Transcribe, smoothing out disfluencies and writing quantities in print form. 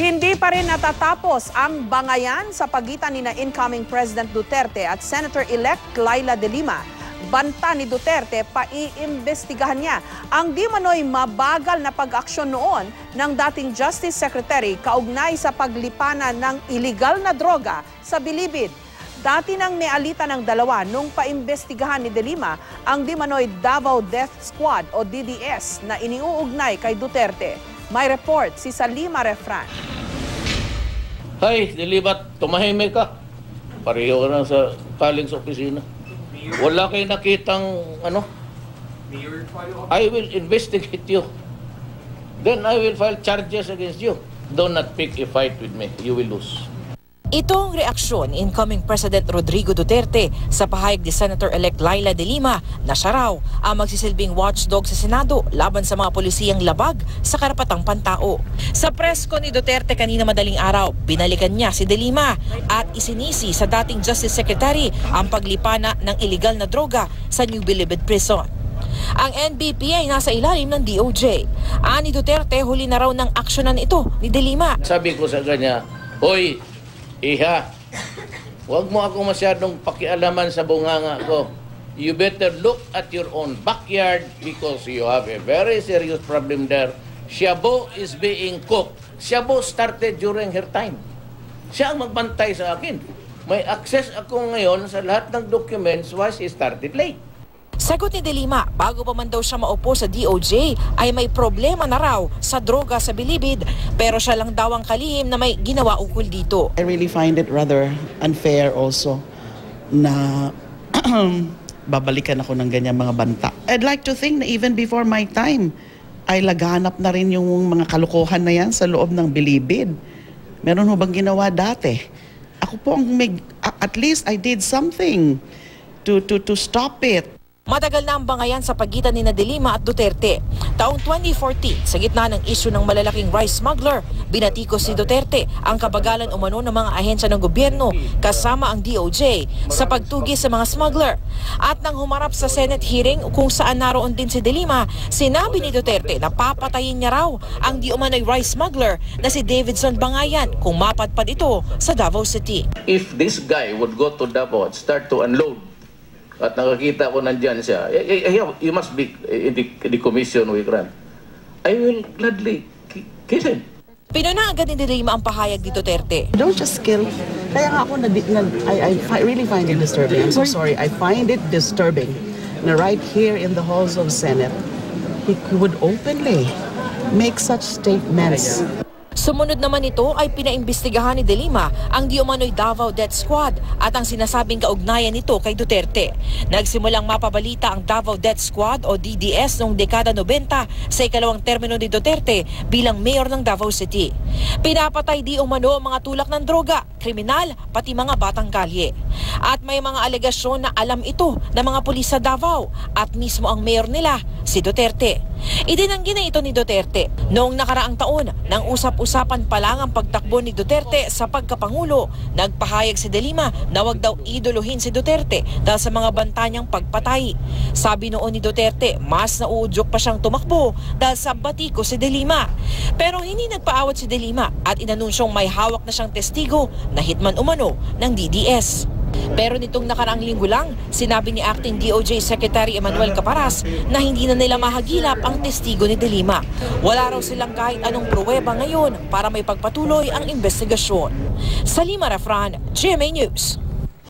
Hindi pa rin natatapos ang bangayan sa pagitan ni incoming President Duterte at Senator-elect Laila de Lima. Banta ni Duterte, paiimbestigahan niya ang di manoy mabagal na pag-aksyon noon ng dating Justice Secretary kaugnay sa paglipanan ng iligal na droga sa Bilibid. Dati nang nealita ng dalawa nung paimbestigahan ni de Lima ang di manoy Davao Death Squad o DDS na iniuugnay kay Duterte. May report si Salima Refran. Hay, dilibat, tumahimik ka. Pareho ka na sa kaling sa opisina. Wala kayo nakitang ano? I will investigate you. Then I will file charges against you. Do not pick a fight with me. You will lose. Ito ang reaksyon ni incoming President Rodrigo Duterte sa pahayag ni Senator-elect Laila de Lima na siya raw ang magsisilbing watchdog sa Senado laban sa mga polisiyang labag sa karapatang pantao. Sa presko ni Duterte kanina madaling araw, binalikan niya si de Lima at isinisi sa dating Justice Secretary ang paglipana ng iligal na droga sa New Bilibid Prison. Ang NBP ay nasa ilalim ng DOJ. Ani Duterte, huli na raw ng aksyonan ito ni de Lima. Sabi ko sa kanya, hoy, Iha, huwag mo ako masyadong pakialaman sa bunganga ko. You better look at your own backyard because you have a very serious problem there. Shabu is being cooked. Shabu started during her time. Siya ang magbantay sa akin. May access ako ngayon sa lahat ng documents why she started late. Sagot ni de Lima, bago pa man daw siya maupo sa DOJ ay may problema na raw sa droga sa Bilibid pero siya lang daw ang kalihim na may ginawa ukol dito. I really find it rather unfair also na babalikan ako ng ganyang mga banta. I'd like to think na even before my time ay laganap na rin yung mga kalokohan na yan sa loob ng Bilibid. Meron ho bang ginawa dati? Ako po ang at least I did something to stop it. Matagal na ang bangayan sa pagitan ni de Lima at Duterte. Taong 2014, sa gitna ng isyu ng malalaking rice smuggler, binatikos ni Duterte ang kabagalan umano ng mga ahensya ng gobyerno kasama ang DOJ sa pagtugis sa mga smuggler. At nang humarap sa Senate hearing kung saan naroon din si de Lima, sinabi ni Duterte na papatayin niya raw ang di umano'y rice smuggler na si Davidson Bangayan kung mapadpad ito sa Davao City. If this guy would go to Davao and start to unload, at nakakita ko nandyan siya, you must be in the commission we grant. I will gladly kiss him. Pinuna agad ni de Lima ang pahayag ni Duterte. Don't just kill. Kaya nga ako, I really find it disturbing. I'm so sorry. I find it disturbing na right here in the halls of Senate, he would openly make such statements. Sumunod naman ito ay pinaimbestigahan ni de Lima ang di umano'y Davao Death Squad at ang sinasabing kaugnayan nito kay Duterte. Nagsimulang mapabalita ang Davao Death Squad o DDS noong dekada 90 sa ikalawang termino ni Duterte bilang mayor ng Davao City. Pinapatay di umano ang mga tulak ng droga, kriminal, pati mga batang kalye. At may mga alegasyon na alam ito ng mga pulis sa Davao at mismo ang mayor nila, si Duterte. Idinanggi na ito ni Duterte. Noong nakaraang taon, nang usap-usapan pa lang ang pagtakbo ni Duterte sa pagkapangulo, nagpahayag si de Lima na wag daw idolohin si Duterte dahil sa mga banta niyang pagpatay. Sabi noon ni Duterte, mas nauudyok pa siyang tumakbo dahil sa batiko si de Lima. Pero hindi nagpaawat si de Lima at inanunsyong may hawak na siyang testigo na hitman umano ng DDS. Pero nitong nakaraang linggo lang, sinabi ni Acting DOJ Secretary Emmanuel Caparas na hindi na nila mahagilap ang testigo ni de Lima. Wala raw silang kahit anong pruweba ngayon para may pagpatuloy ang investigasyon. Salima Refran, GMA News.